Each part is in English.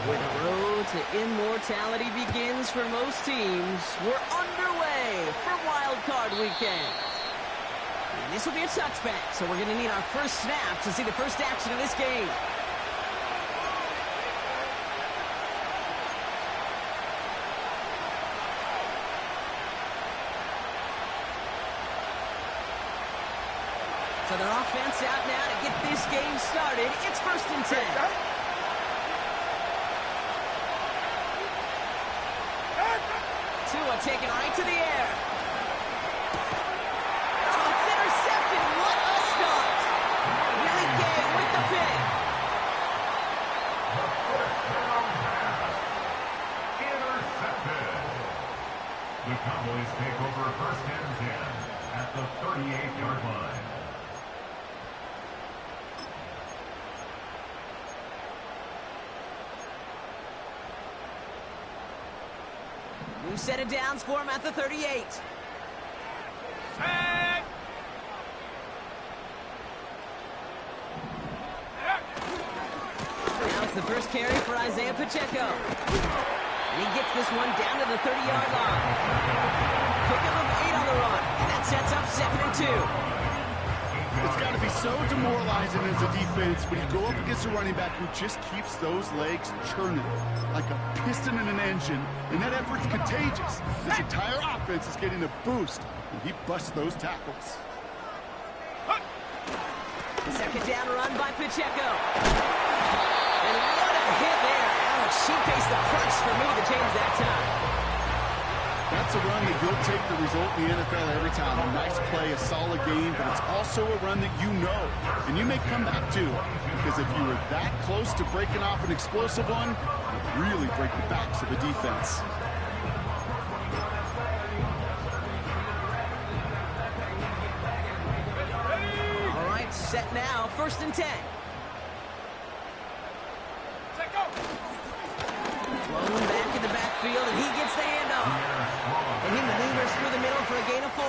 Where the road to immortality begins for most teams, we're underway for Wild Card Weekend. And this will be a touchback, so we're going to need our first snap to see the first action of this game. So their offense out now to get this game started. It's 1st and 10. Tua taken right to the air. Oh, it's intercepted. What a start. Willie Gay with the pick. Intercepted. The Cowboys take over 1st and 10 at the 38-yard line. New set of downs for him at the 38. Now it's the first carry for Isaiah Pacheco. And he gets this one down to the 30-yard line. Pickup of 8 on the run. And that sets up 2nd and 2. It's got to be so demoralizing as a defense when you go up against a running back who just keeps those legs churning like a piston in an engine, and that effort's contagious. This entire offense is getting a boost, and he busts those tackles. Second down run by Pacheco. And what a hit there. Ouch, she faced the price for maybe the change that time. That's a run that you'll take the result in the NFL every time. A nice play, a solid game, but it's also a run that you know, and you may come back to, because if you were that close to breaking off an explosive one, you'd really break the backs of the defense. All right, set now, 1st and 10. Blown back in the backfield, and he gets the handoff. And he maneuvers through the middle for a gain of 4.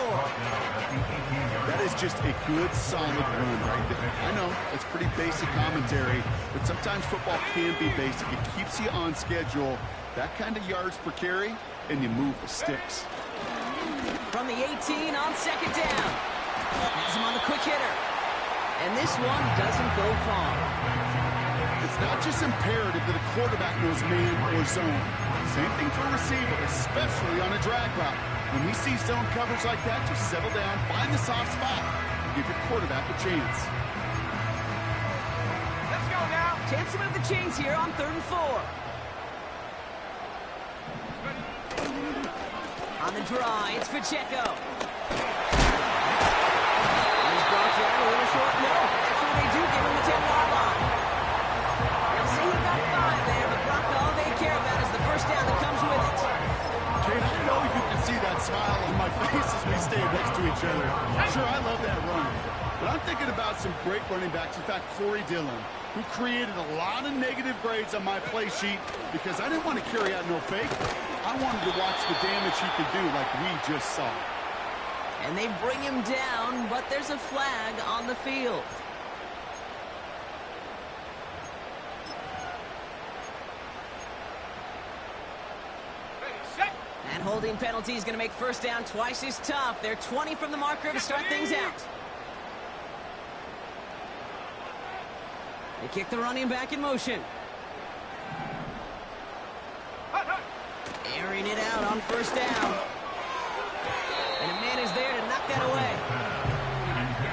That is just a good, solid run right there. I know, it's pretty basic commentary, but sometimes football can be basic. It keeps you on schedule. That kind of yards per carry, and you move the sticks. From the 18 on 2nd down. Has him on the quick hitter. And this one doesn't go far. It's not just imperative that a quarterback knows man or zone. Same thing for a receiver, especially on a drag route. When he sees zone coverage like that, just settle down, find the soft spot, and give your quarterback a chance. Let's go now. Chance to move the chains here on 3rd and 4. On the draw, it's Pacheco. He's brought down a little short. No, that's what they do, give him the 10-yard line. They'll say he got 5 there, but Brock, all they care about is the first down that comes with it. Kate, I know you can see that smile on my face as we stand next to each other. Sure, I love that run. But I'm thinking about some great running backs. In fact, Corey Dillon, who created a lot of negative grades on my play sheet because I didn't want to carry out no fake. I wanted to watch the damage he could do like we just saw. And they bring him down, but there's a flag on the field. That holding penalty is going to make first down twice as tough. They're 20 from the marker to start things out. They kick the running back in motion. Airing it out on first down. And a man is there to knock that away.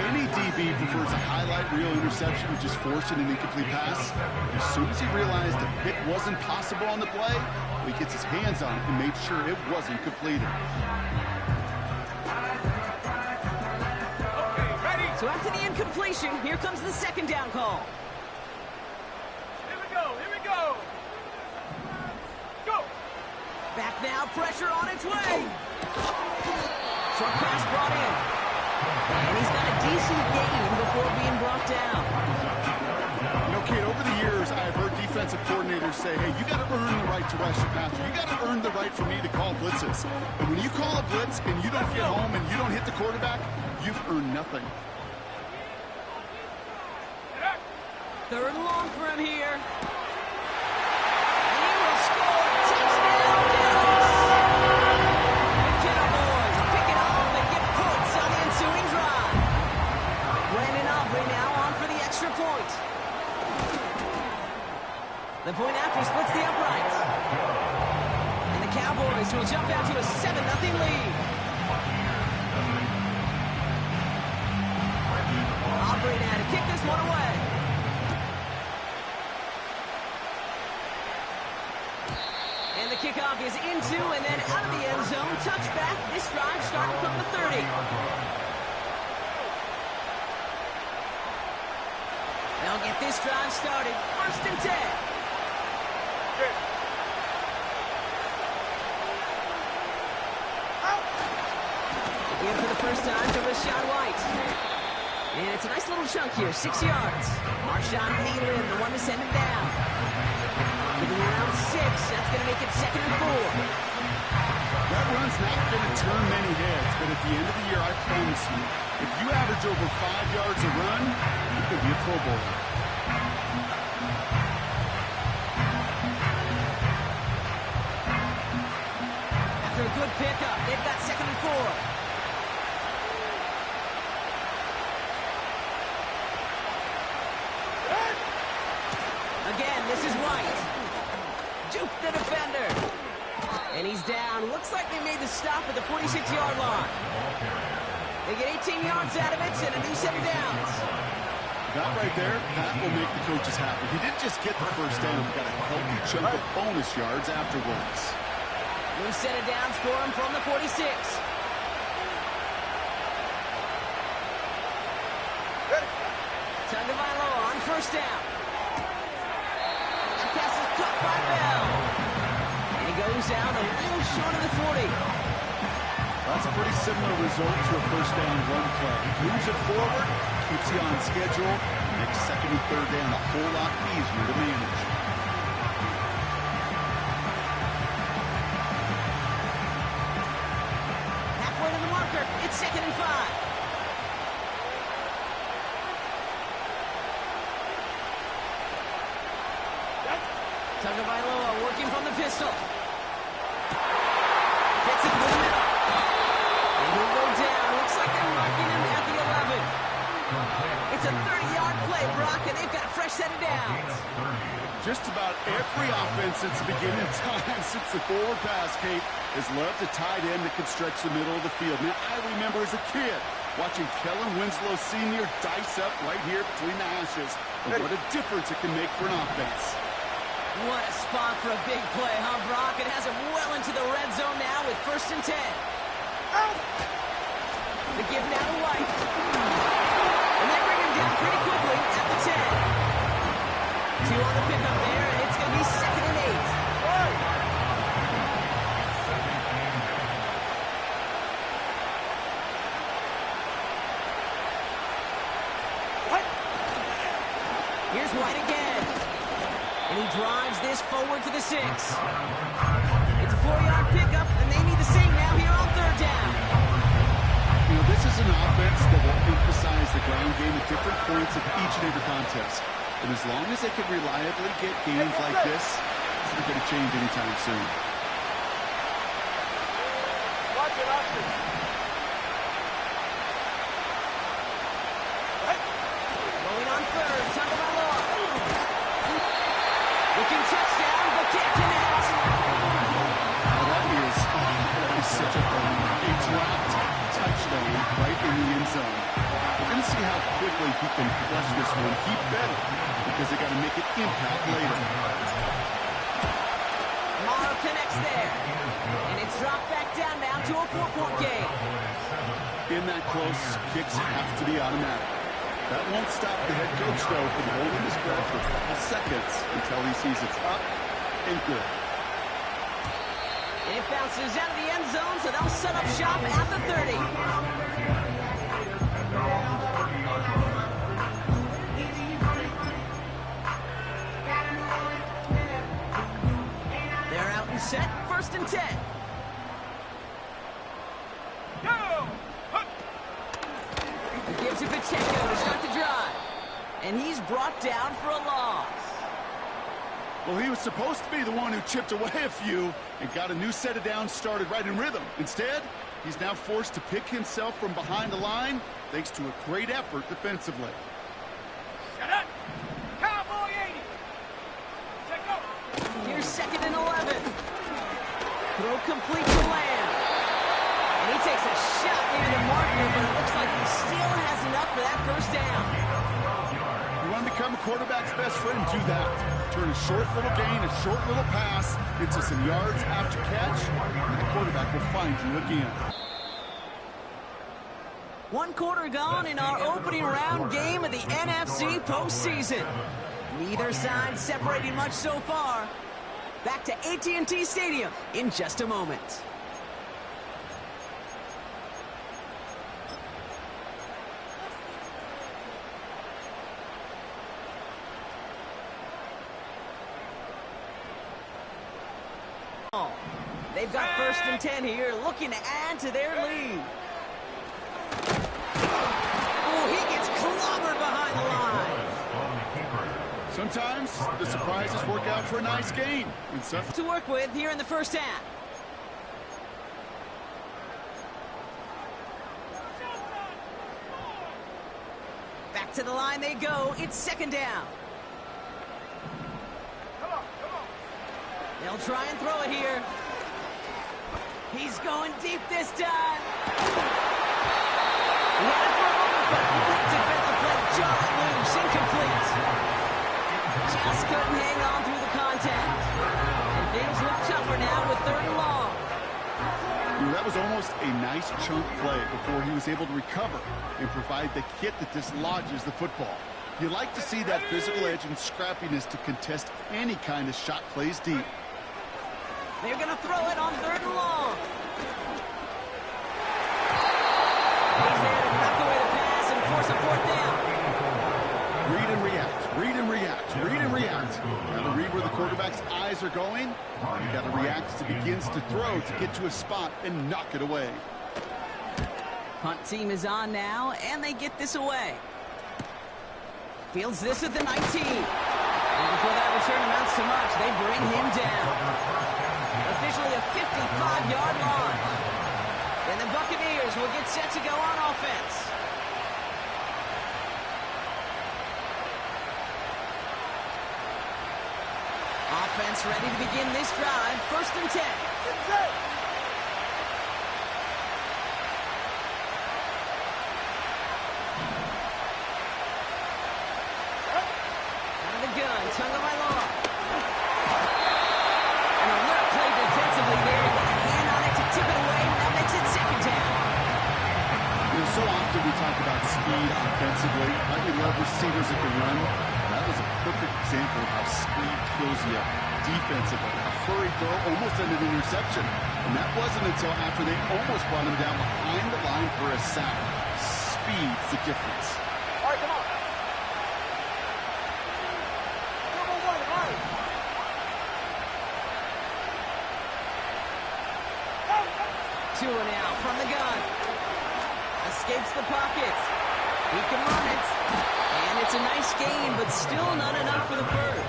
Any DB prefers a highlight reel interception and just forcing an incomplete pass. As soon as he realized a pick wasn't possible on the play, he gets his hands on it and made sure it wasn't completed. Okay, ready? So after the incompletion, here comes the second down call. Here we go. Go! Back now, pressure on its way. Short pass brought in. And he's got a decent gain before being brought down. You know, Kate, over the years, I've heard defensive coordinators say, hey, you got to earn the right to rush your passer. You got to earn the right for me to call blitzes. And when you call a blitz and you don't get home and you don't hit the quarterback, you've earned nothing. Third and long for him here. He will score. Touchdown, Bills! The Cowboys pick it off and get points on the ensuing drive. Brandon Aubrey now on for the extra point. The point after splits the uprights. And the Cowboys will jump out to a 7-0 lead. Aubrey now to kick this one away. And the kickoff is into and then out of the end zone. Touchback. This drive starting from the 30. They'll get this drive started. 1st and 10. Again for the first time to Rashad White. And it's a nice little chunk here, 6 yards. Marshawn Nealon, the one to send him down. Giving around 6, that's going to make it 2nd and 4. That run's not going to turn many heads, but at the end of the year, I promise you, if you average over 5 yards a run, you could be a Pro Bowler. After a good pickup, they've got 2nd and 4. Again, this is White. Juke the defender. And he's down. Looks like they made the stop at the 46-yard line. They get 18 yards out of it and a new set of downs. That right there, that will make the coaches happy. He didn't just get the first down, he got a healthy chunk of bonus yards afterwards. New set of downs for him from the 46. Tagovailoa on 1st down. That pass is caught by Bell. And he goes down a little short of the 40. That's a pretty similar result to a 1st down run play. Moves it forward, keeps you on schedule, makes 2nd and 3rd down a whole lot easier to manage. Halfway to the marker, it's 2nd and 5. Tagovailoa working from the pistol. Gets it through the middle. And he'll go down. Looks like they're marking him at the 11. It's a 30-yard play, Brock, and they've got a fresh set of downs. Just about every offense since the beginning of time, since the forward pass, Kate, has loved a tight end that can stretch the middle of the field. Now, I remember as a kid watching Kellen Winslow Sr. dice up right here between the hashes. And what a difference it can make for an offense. What a spot for a big play, huh, Brock? It has him well into the red zone now with 1st and 10. The give now to White. And they bring him down pretty quickly at the 10. 2 on the pickup there, and it's going to be 2nd and 8. Here's White again. And he drives this forward to the 6. It's a 4-yard pickup, and they need the same now here on 3rd down. You know, this is an offense that will emphasize the ground game at different points of each and every contest. And as long as they can reliably get gains like this, it's not going to change anytime soon. Watch it, watch it. Going on 3rd, Tagovailoa. Looking touchdown, but can't connect. That is such a fun. A dropped touchdown right in the end zone. We're going to see how quickly he can flush this one. He better, because they got to make it impact later. Morrow connects there. And it's dropped back down now to a 4-point game. In that close, kicks have to be automatic. That won't stop the head coach, though, from holding his breath for a couple seconds until he sees it's up and good. And it bounces out of the end zone, so they'll set up shop at the 30. They're out and set, 1st and 10. He gives it Pacheco to start the drive. and he's brought down for a loss. Well, he was supposed to be the one who chipped away a few and got a new set of downs started right in rhythm. Instead, he's now forced to pick himself from behind the line thanks to a great effort defensively. Shut up! Cowboy 80! Check up! Here's 2nd and 11. Throw complete to Lamb. And he takes a shot near the marker, but it looks like he still has enough for that first down. You want to become a quarterback's best friend, do that. Turn a short little gain, a short little pass into some yards after catch, and the quarterback will find you again. 1 quarter gone in our opening round game of the NFC postseason. Neither side separating much so far. Back to AT&T Stadium in just a moment. They've got 1st and 10 here, looking to add to their lead. Oh, he gets clobbered behind the line. Sometimes the surprises work out for a nice gain. And some To work with here in the first half. Back to the line they go. It's 2nd down. They'll try and throw it here. He's going deep this time. He had it for a moment, but great defensive play. John loose, incomplete. Just couldn't hang on through the contact. And things look tougher now with 3rd and long. That was almost a nice chunk play before he was able to recover and provide the hit that dislodges the football. You like to see that physical edge and scrappiness to contest any kind of shot plays deep. They're going to throw it on 3rd and long. He's there to knock away the pass and force a 4th down. Read and react, read and react, read and react. Got to read where the quarterback's eyes are going. You got to react as he begins to throw to get to a spot and knock it away. Punt team is on now, and they get this away. Fields this at the 19. And before that return amounts to much, they bring him down. Officially a 55-yard launch. And the Buccaneers will get set to go on offense. Offense ready to begin this drive. 1st and 10. Out of the gun, Tagovailoa. And a well play defensively there. Got a hand on it to tip it away. That makes it 2nd down. You know, so often we talk about speed offensively. Like we love receivers that can run. That was a perfect example of how speed kills you defensively. A hurried throw almost ended an interception. And that wasn't until after they almost brought him down behind the line for a sack. Speed's the difference. All right, come on. Number 1, right. Tua now from the gun. Escapes the pocket. He can run it. And it's a nice gain, but still not enough for the first.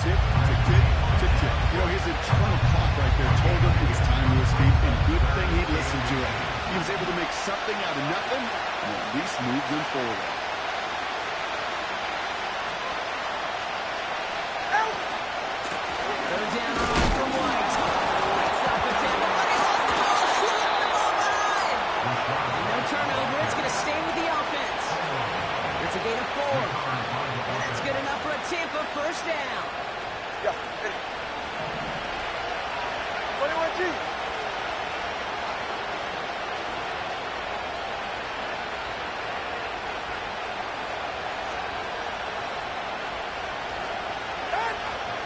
Tick, tick, tick, tick, tick. You know, his internal clock right there told him it was time to escape, and good thing he listened to it. He was able to make something out of nothing, and at least move them forward. Third down on from White. White stop the table, but he lost the ball. He left the ball behind. And no turnover. It's going to stay with the offense. It's a gain of 4. And that's good enough for a Tampa 1st down. Yeah, ready. 21G.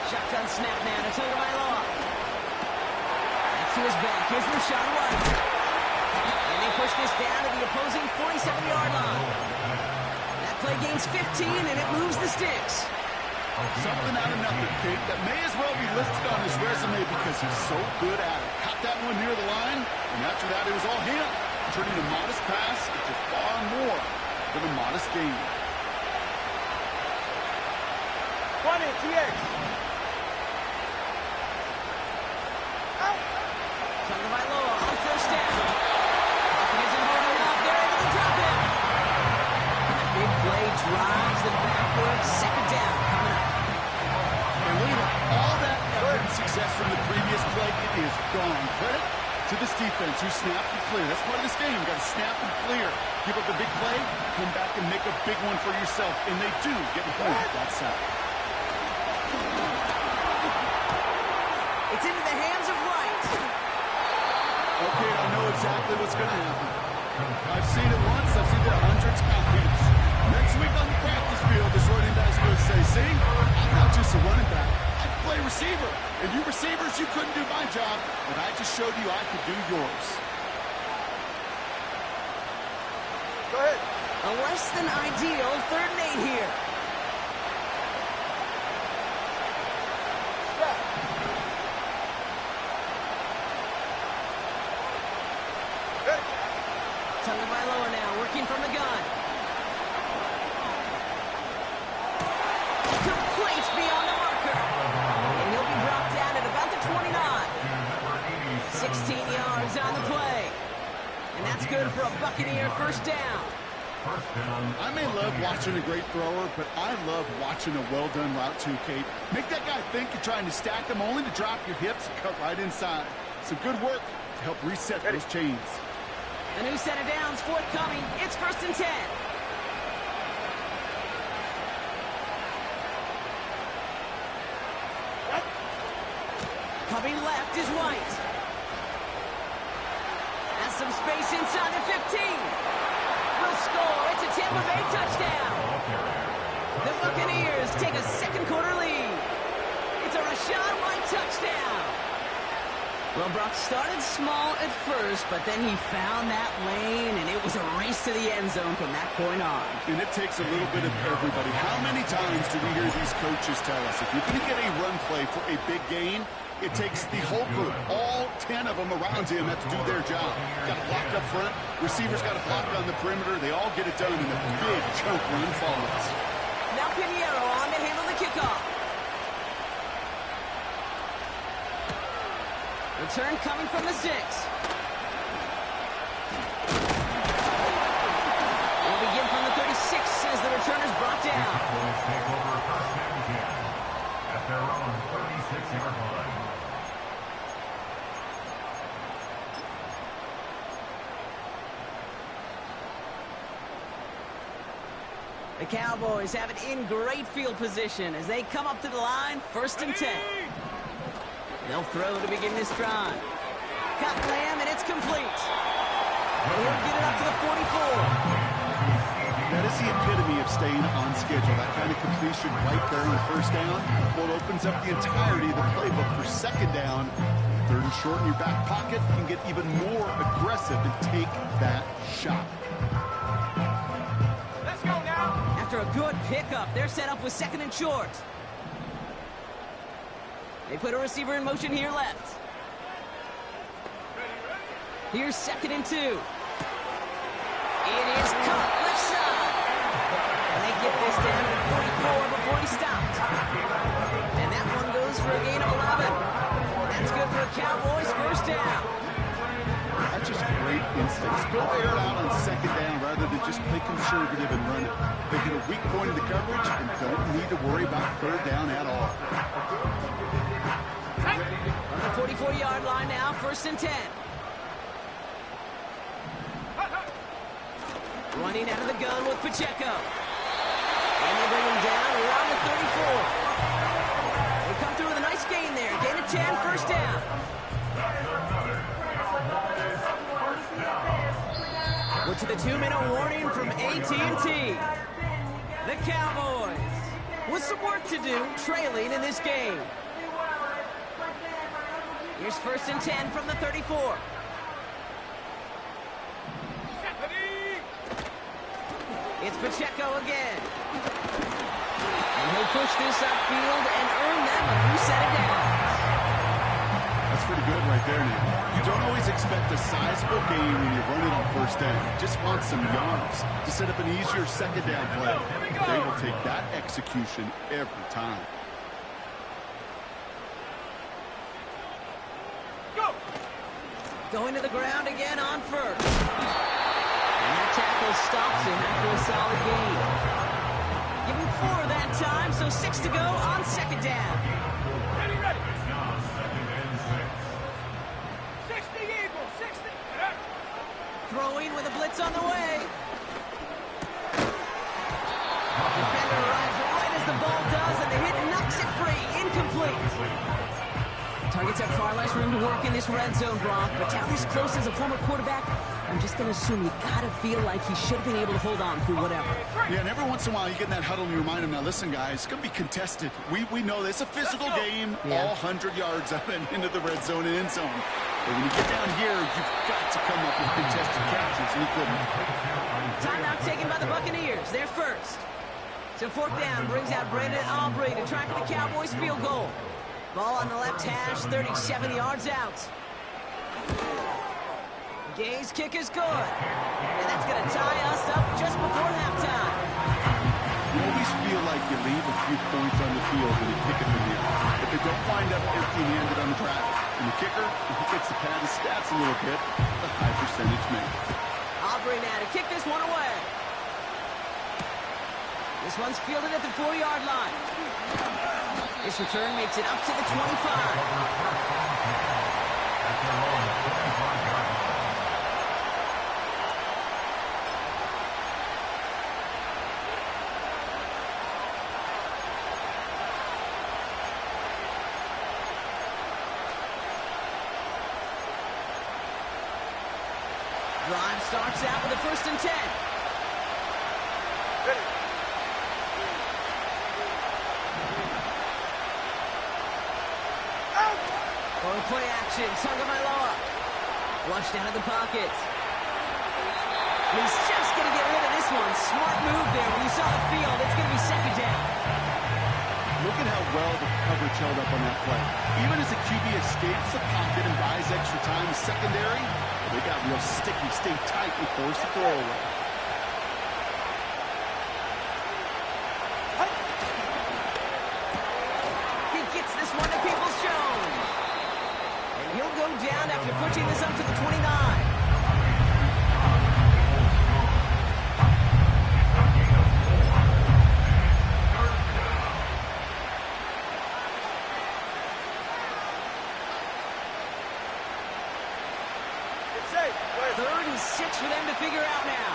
Shotgun snap now to Tagovailoa. Back to his back. Here's Rashawn White. And they push this down to the opposing 47-yard line. That play gains 15, and it moves the sticks. Something out of nothing, Kate, that may as well be listed on his resume because he's so good at it. Caught that one near the line, and after that it was all him, turning a modest pass into far more than a modest gain. TA. Out. Tagovailoa on 1stAnd. Pocket isn't holding up. They're able to drop him. And the big play drives them backwards. Second down coming up. And look at that. All that effort and success from the previous play, it is gone. Credit to this defense who snapped and clear. That's part of this game. You've got to snap and clear. Give up a big play, come back and make a big one for yourself. And they do get home that side. It's into the hands of Wright. Okay, I know exactly what's going to happen. I've seen it once. I've seen it 100 times. Next week on the practice field, this running back's going to say, see, I'm not just a running back. I can play receiver. And you receivers, you couldn't do my job, but I just showed you I could do yours. Go ahead. A less than ideal 3rd and 8 here. Yeah. Good. Tagovailoa now working from the gun. Complete beyond the marker. And he'll be brought down at about the 29. 16 yards on the play. And that's good for a Buccaneer 1st down. I may love watching a great thrower, but I love watching a well-done route too, Kate. Make that guy think you're trying to stack them only to drop your hips and cut right inside. Some good work to help reset those chains. A new set of downs forthcoming. It's 1st and 10. Coming left is White. Has some space inside the 15. Will score. It's a Tampa Bay touchdown. The Buccaneers take a second-quarter lead. It's a Rachaad White touchdown. Well, Brock started small at first, but then he found that lane, and it was a race to the end zone from that point on. And it takes a little bit of everybody. How many times do we hear these coaches tell us, if you're going to get a run play for a big gain, it takes the whole group, all 10 of them around him have to do their job. Got to block up front, receivers got to block on the perimeter, they all get it done, and a big chunk run follows. Now Pinheiro on to handle the kickoff. Return coming from the 6. We'll begin from the 36 as the return is brought down. Cowboys take over 1st and 10 at their own 36-yard line. The Cowboys have it in great field position as they come up to the line, 1st and 10. They'll throw to begin this drive. Got Lamb, and it's complete. And he'll get it up to the 44. That is the epitome of staying on schedule. That kind of completion right there on the 1st down. Well, it opens up the entirety of the playbook for 2nd down. 3rd and short in your back pocket. You can get even more aggressive and take that shot. Let's go now. After a good pickup, they're set up with 2nd and short. They put a receiver in motion here left. Here's 2nd and 2. It is caught left side. And they get this down to 44 before he stopped. And that one goes for a gain of 11. And that's good for a Cowboys 1st down. That's just great instincts. Go air it out on 2nd down rather than just play conservative and run it. They get a weak point in the coverage and don't need to worry about 3rd down at all. On the 44-yard line now, 1st and 10. Running out of the gun with Pacheco. And they bring him down around the 34. They come through with a nice gain there. Gain of 10, 1st down. We're to the 2-minute warning from AT&T. The Cowboys with some work to do, trailing in this game. Here's 1st and 10 from the 34. It's Pacheco again. And he'll push this upfield and earn them a new set of downs. That's pretty good right there, Nick. You don't always expect a sizable gain when you run it on 1st down. You just want some yards to set up an easier 2nd down play. They will take that execution every time. Going to the ground again on first. And that tackle stops him after a solid gain. Give him 4 that time, so 6 to go on second down. Ready, ready. It's now 2nd and 6. 60 Eagles, 60. Throwing with a blitz on the way. Defender arrives right as the ball does, and the hit knocks it free. Incomplete. Targets have far less room to work in this red zone, Brock, but down this close as a former quarterback, I'm just going to assume you got to feel like he should have been able to hold on through whatever. Yeah, and every once in a while you get in that huddle and you remind him, now listen, guys, it's going to be contested. We know this. It's a physical game, all 100 yards up and into the red zone and end zone. But when you get down here, you've got to come up with contested catches, and he couldn't. Timeout taken by the Buccaneers. They're first. So 4th down brings out Brandon Aubrey to try for the Cowboys field goal. Ball on the left hash, 37 yards out. Gay's kick is good. And that's going to tie us up just before halftime. You always feel like you leave a few points on the field when you kick it from here. But they don't wind up empty-handed on the track. And the kicker, if he gets to pad his stats a little bit, a high percentage make. Aubrey now to kick this one away. This one's fielded at the 4-yard line. This return makes it up to the 25. Drive starts out with a 1st and 10. Ready. Out. Going play action, Tagovailoa. Flushed out of the pocket. He's just going to get rid of this one. Smart move there. When you saw the field, it's going to be second down. Look at how well the coverage held up on that play. Even as the QB escapes the pocket and buys extra time secondary, they got real sticky, stay tight, and force the throw away. He gets this one to Peoples-Jones. And he'll go down after pushing this up to the 29. It's safe. Go ahead. 3rd and 6 for them to figure out now.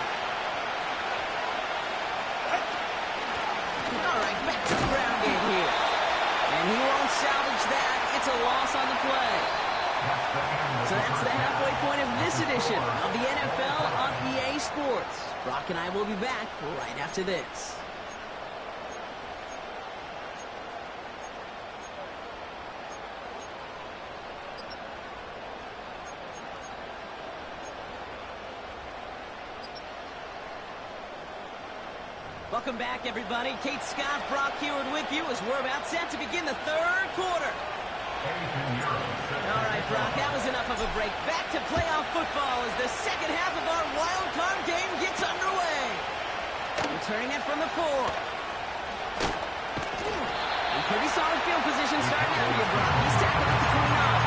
All right, back to the ground game here. And he won't salvage that. It's a loss on the play. So that's the halfway point of this edition of the NFL on EA Sports. Brock and I will be back right after this. Welcome back, everybody. Kate Scott, Brock Heward with you as we're about set to begin the 3rd quarter. All right, Brock, that was enough of a break. Back to playoff football as the second half of our wild card game gets underway. Returning it from the 4. In pretty solid field position starting out here, Brock. He's tackled at the 29.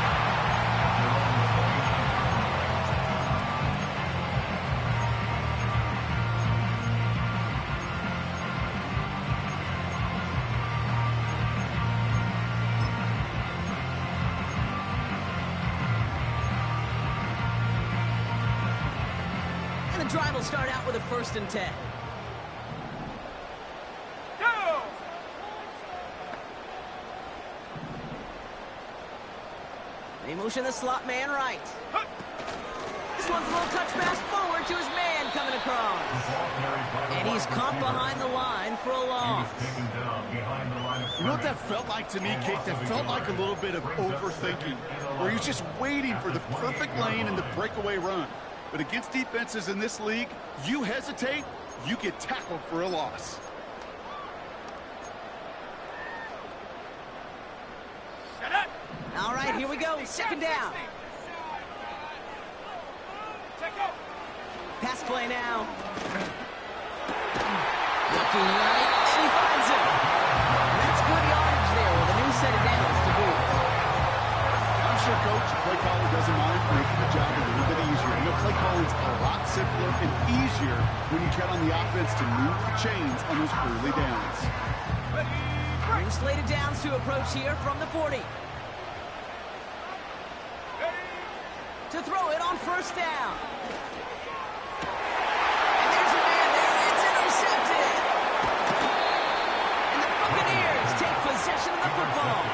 The drive will start out with a 1st and 10. Go. They motion the slot man right. This one's a little touch pass forward to his man coming across. And he's caught behind the line for a loss. You know what that felt like to me, Kate? That felt like a little bit of overthinking, where he's just waiting for the perfect lane and the breakaway run. But against defenses in this league, you hesitate, you get tackled for a loss. Shut up. All right, here we go. Second down. Check out. Pass play now. Looking right, and he finds him. And that's good yardage there with a new set of downs to boot. I'm sure Coach, play caller doesn't mind making the job of the offense to move the chains on those early downs. New slated downs to approach here from the 40. To throw it on 1st down. And there's a man there. It's intercepted. And the Buccaneers take possession of the football.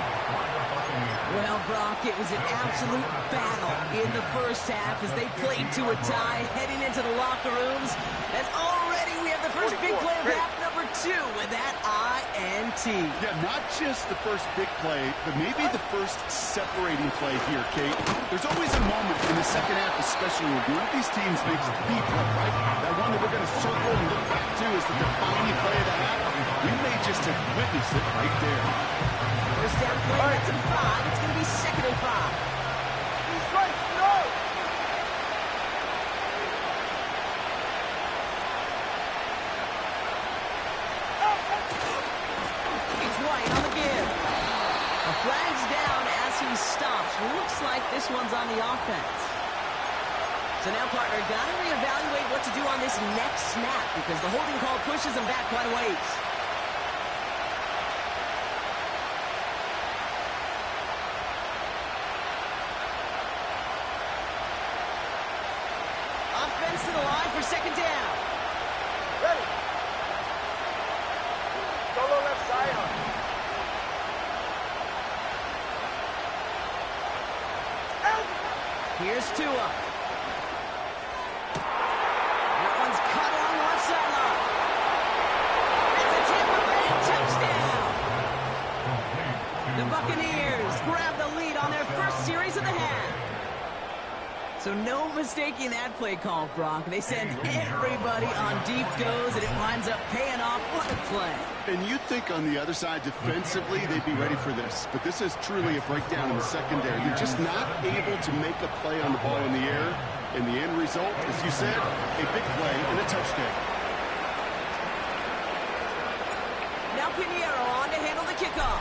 Well, Brock, it was an absolute battle in the first half as they played to a tie heading into the locker rooms. And already we have the first big play of half number 2 with that INT. Yeah, not just the first big play, but maybe the first separating play here, Kate. There's always a moment in the second half, especially when one of these teams makes a big play, right? That one that we're going to circle and look back to as the defining play of the half. We may just have witnessed it right there. First down play, that's a 5. It's going to be 2nd and 5. He's right, no! It's White on the give. A flag's down as he stops. Looks like this one's on the offense. So now, partner, got to reevaluate what to do on this next snap because the holding call pushes him back quite a ways. Offense to the line for 2nd down. Ready. Solo left side. Here's Tua. That one's cut along the left sideline. It's a Tampa Bay touchdown. The Buccaneers grab the lead on their first series of the half. So no mistaking that play call, Brock. They send everybody on deep goes, and it winds up paying off. What a play. And you'd think on the other side, defensively, they'd be ready for this. But this is truly a breakdown in the secondary. They're just not able to make a play on the ball in the air. And the end result, as you said, a big play and a touchdown. Now Pinheiro on to handle the kickoff.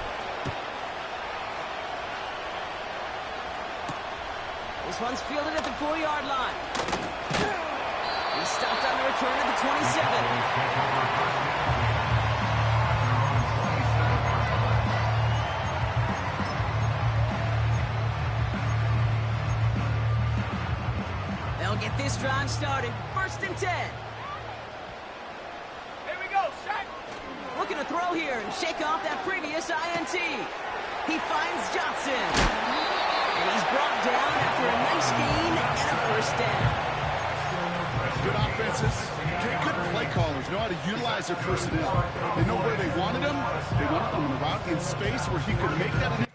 This one's fielded at the 4-yard line. He stopped on the return at the 27. They'll get this drive started. 1st and 10. Here we go, set. Looking to throw here and shake off that previous INT. He finds Johnson. And he's brought down after a nice gain and a 1st down. Good offenses, good play callers know how to utilize their personnel. They know where they wanted them. They wanted them in the route in space where he could make that.